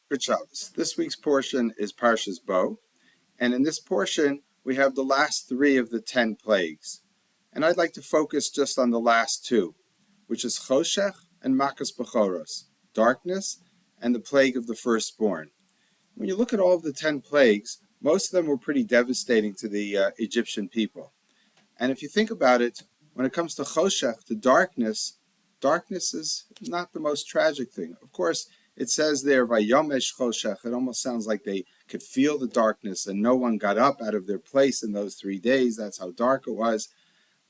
Good Shabbos. This week's portion is Parshas Bo, and in this portion we have the last three of the 10 plagues. And I'd like to focus just on the last two, which is Choshech and Makas Bechoros, darkness and the plague of the firstborn. When you look at all of the 10 plagues, most of them were pretty devastating to the Egyptian people. And if you think about it, when it comes to Choshech, to darkness is not the most tragic thing. Of course, it says there, Vayomesh Choshech, it almost sounds like they could feel the darkness and no one got up out of their place in those 3 days. That's how dark it was.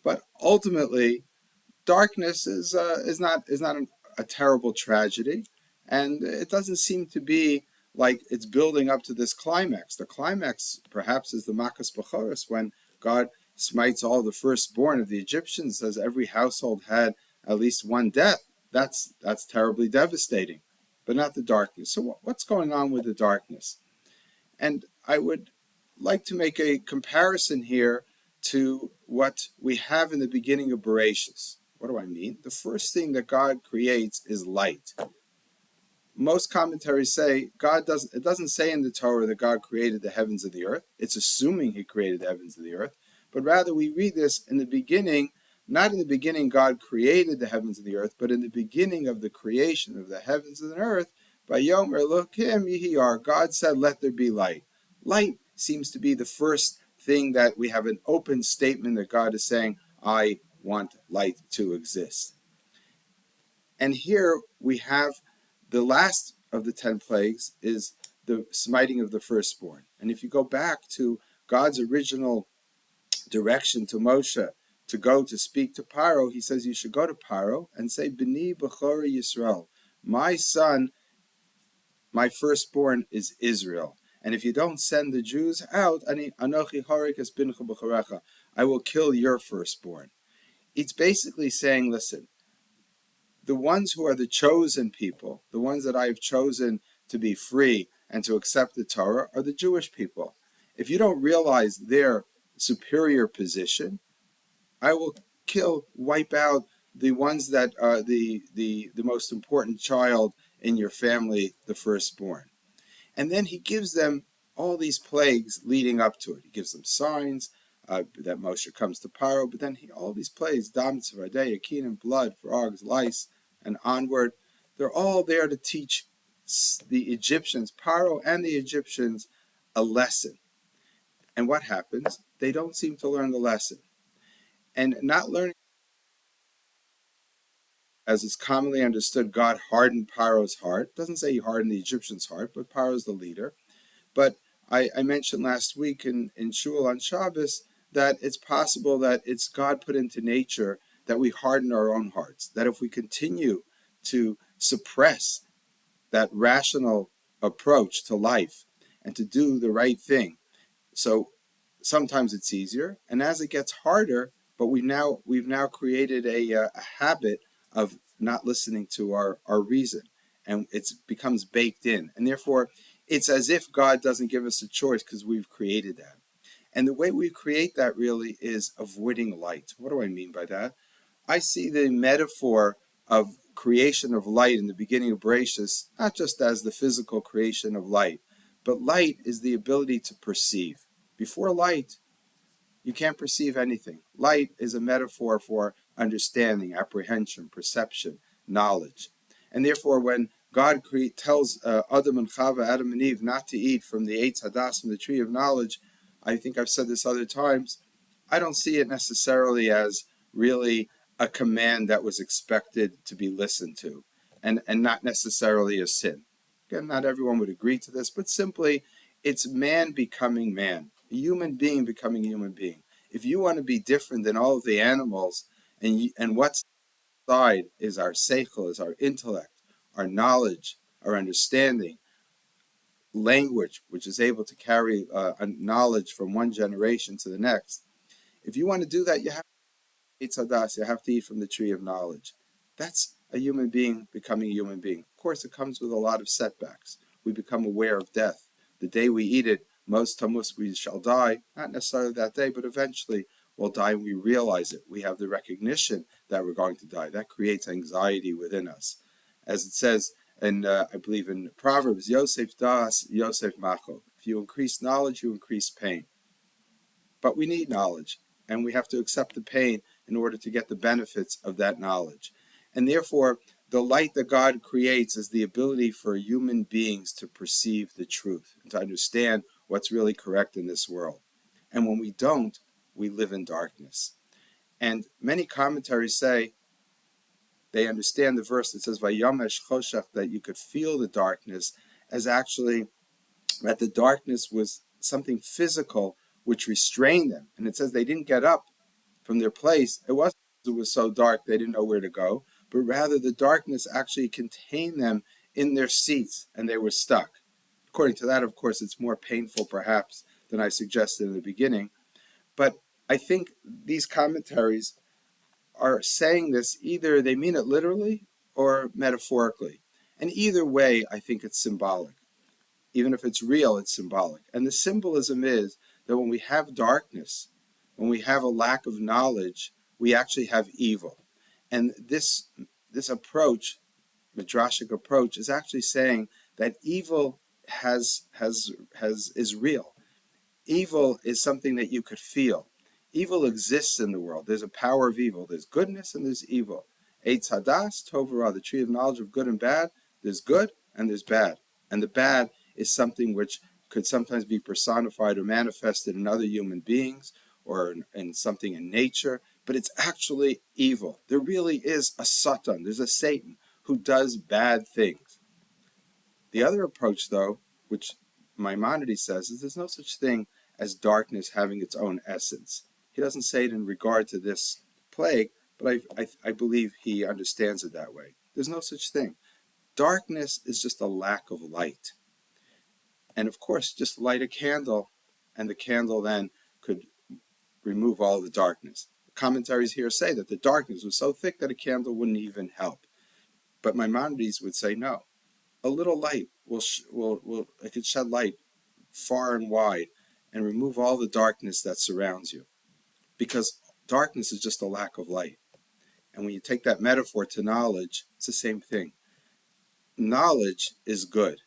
But ultimately, darkness is not a terrible tragedy, and it doesn't seem to be like it's building up to this climax. The climax, perhaps, is the Makas Bechoros, when God smites all the firstborn of the Egyptians, as every household had at least one death. That's terribly devastating, but not the darkness. So what's going on with the darkness? And I would like to make a comparison here to what we have in the beginning of Bereshis. What do I mean? The first thing that God creates is light. Most commentaries say it doesn't say in the Torah that God created the heavens and the earth. It's assuming he created the heavens and the earth. But rather we read this in the beginning, not in the beginning God created the heavens and the earth, but in the beginning of the creation of the heavens and the earth, Vayomer Elokim Yihiyar, God said, let there be light. Light seems to be the first thing that we have an open statement that God is saying, I want light to exist. And here we have the last of the 10 plagues is the smiting of the firstborn. And if you go back to God's original direction to Moshe to go to speak to Paro, he says you should go to Paro and say, B'ni B'chori Yisrael, my son, my firstborn is Israel. And if you don't send the Jews out, Anochi Horikas Bincha B'chorecha, I will kill your firstborn. It's basically saying, listen, the ones who are the chosen people, the ones that I have chosen to be free and to accept the Torah, are the Jewish people. If you don't realize their superior position, I will wipe out the ones that are the most important child in your family, the firstborn. And then he gives them all these plagues leading up to it. He gives them signs that Moshe comes to Paro, but then all these plagues, Dam, Tzvardei, Akinim, blood, frogs, lice, and onward, they're all there to teach the Egyptians, Paro and the Egyptians, a lesson. And what happens? They don't seem to learn the lesson. And not learning, as is commonly understood, God hardened Paro's heart. It doesn't say he hardened the Egyptians' heart, but Paro's the leader. But I mentioned last week in Shul on Shabbos that it's possible that it's God put into nature that we harden our own hearts, that if we continue to suppress that rational approach to life and to do the right thing, so sometimes it's easier, and as it gets harder, but we've now created a habit of not listening to our reason, and it becomes baked in, and therefore it's as if God doesn't give us a choice because we've created that. And the way we create that really is avoiding light. What do I mean by that? I see the metaphor of creation of light in the beginning of Bereshis not just as the physical creation of light, but light is the ability to perceive. Before light, you can't perceive anything. Light is a metaphor for understanding, apprehension, perception, knowledge. And therefore, when God tells Adam and Chava, Adam and Eve, not to eat from the Eitz Hadas, from the tree of knowledge, I think I've said this other times, I don't see it necessarily as really a command that was expected to be listened to, and not necessarily a sin. Again, not everyone would agree to this, but simply it's man becoming man, a human being becoming a human being. If you want to be different than all of the animals, and what's inside is our seichel, is our intellect, our knowledge, our understanding, language, which is able to carry knowledge from one generation to the next. If you want to do that, you have to eat sadas, you have to eat from the tree of knowledge. That's a human being becoming a human being. Of course, it comes with a lot of setbacks. We become aware of death. The day we eat it, most tamus, we shall die. Not necessarily that day, but eventually we'll die and we realize it. We have the recognition that we're going to die. That creates anxiety within us. As it says, And I believe in Proverbs, Yosef das, Yosef macho. If you increase knowledge, you increase pain. But we need knowledge, and we have to accept the pain in order to get the benefits of that knowledge. And therefore, the light that God creates is the ability for human beings to perceive the truth and to understand what's really correct in this world. And when we don't, we live in darkness. And many commentaries say they understand the verse that says Vayomesh Choshech, that you could feel the darkness, as actually that the darkness was something physical which restrained them. And it says they didn't get up from their place. It wasn't because it was so dark they didn't know where to go, but rather the darkness actually contained them in their seats and they were stuck. According to that, of course, it's more painful perhaps than I suggested in the beginning. But I think these commentaries are saying this, either they mean it literally or metaphorically. And either way, I think it's symbolic. Even if it's real, it's symbolic. And the symbolism is that when we have darkness, when we have a lack of knowledge, we actually have evil. And this approach, midrashic approach, is actually saying that evil is real. Evil is something that you could feel. Evil exists in the world. There's a power of evil. There's goodness and there's evil. Eitz Hadas, Tov, the tree of knowledge of good and bad. There's good and there's bad. And the bad is something which could sometimes be personified or manifested in other human beings or in something in nature, but it's actually evil. There really is a Satan, there's a Satan who does bad things. The other approach, though, which Maimonides says, is there's no such thing as darkness having its own essence. He doesn't say it in regard to this plague, but I believe he understands it that way. There's no such thing. Darkness is just a lack of light. And of course, just light a candle, and the candle then could remove all the darkness. Commentaries here say that the darkness was so thick that a candle wouldn't even help. But Maimonides would say no. A little light it could shed light far and wide and remove all the darkness that surrounds you. Because darkness is just a lack of light. And when you take that metaphor to knowledge, it's the same thing. Knowledge is good.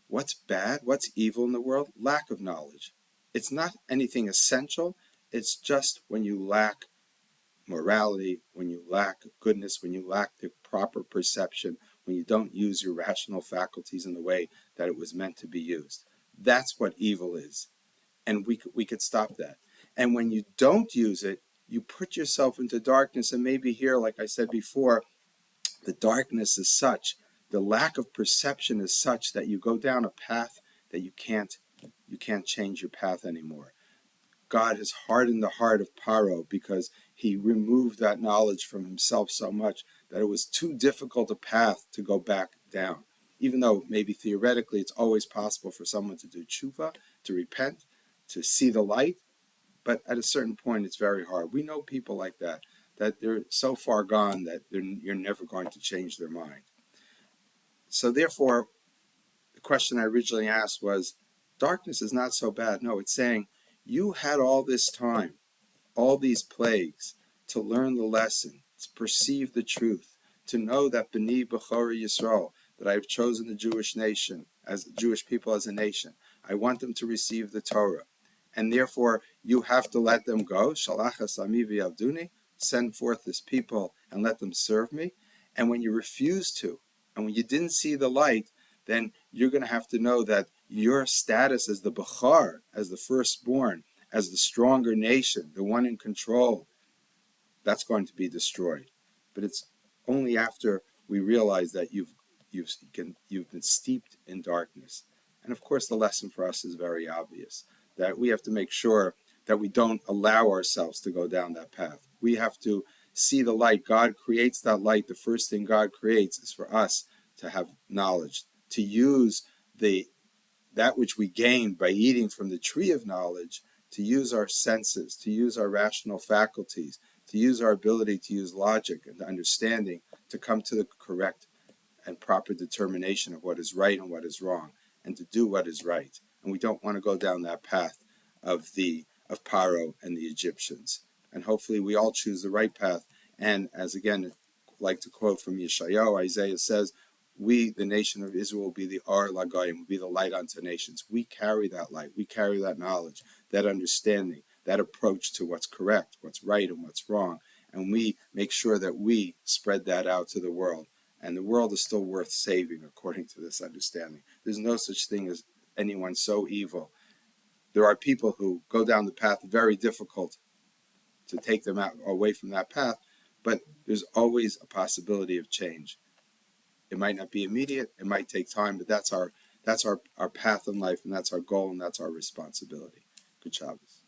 What's bad, what's evil in the world? Lack of knowledge. It's not anything essential. It's just when you lack morality, when you lack goodness, when you lack the proper perception, when you don't use your rational faculties in the way that it was meant to be used. That's what evil is. And we could stop that. And when you don't use it, you put yourself into darkness. And maybe here, like I said before, the darkness is such, the lack of perception is such that you go down a path that you can't change your path anymore. God has hardened the heart of Paro because he removed that knowledge from himself so much that it was too difficult a path to go back down. Even though maybe theoretically it's always possible for someone to do tshuva, to repent, to see the light, but at a certain point it's very hard. We know people like that they're so far gone that you're never going to change their mind. So therefore, the question I originally asked was, darkness is not so bad. No, it's saying, you had all this time, all these plagues, to learn the lesson, to perceive the truth, to know that B'ni B'chori Yisrael, that I have chosen the Jewish nation, as Jewish people as a nation. I want them to receive the Torah. And therefore, you have to let them go. Shalachas ami v'yavduni, send forth this people and let them serve me. And when you refuse to, and when you didn't see the light, then you're going to have to know that your status as the Bechar, as the firstborn, as the stronger nation, the one in control, that's going to be destroyed. But it's only after we realize that you've been steeped in darkness. And of course, the lesson for us is very obvious, that we have to make sure that we don't allow ourselves to go down that path. We have to see the light. God creates that light. The first thing God creates is for us to have knowledge, to use that which we gain by eating from the tree of knowledge, to use our senses, to use our rational faculties, to use our ability to use logic and understanding to come to the correct and proper determination of what is right and what is wrong, and to do what is right. And we don't want to go down that path of Paro and the Egyptians. And hopefully we all choose the right path. And as again, I like to quote from Yeshayahu, Isaiah says, we, the nation of Israel, will be the Ar Lagayim, will be the light unto nations. We carry that light. We carry that knowledge, that understanding, that approach to what's correct, what's right, and what's wrong. And we make sure that we spread that out to the world. And the world is still worth saving according to this understanding. There's no such thing as anyone so evil. There are people who go down the path very difficult to take them out away from that path, but there's always a possibility of change. It might not be immediate, it might take time, but that's our path in life, and that's our goal, and that's our responsibility. Good Shabbos.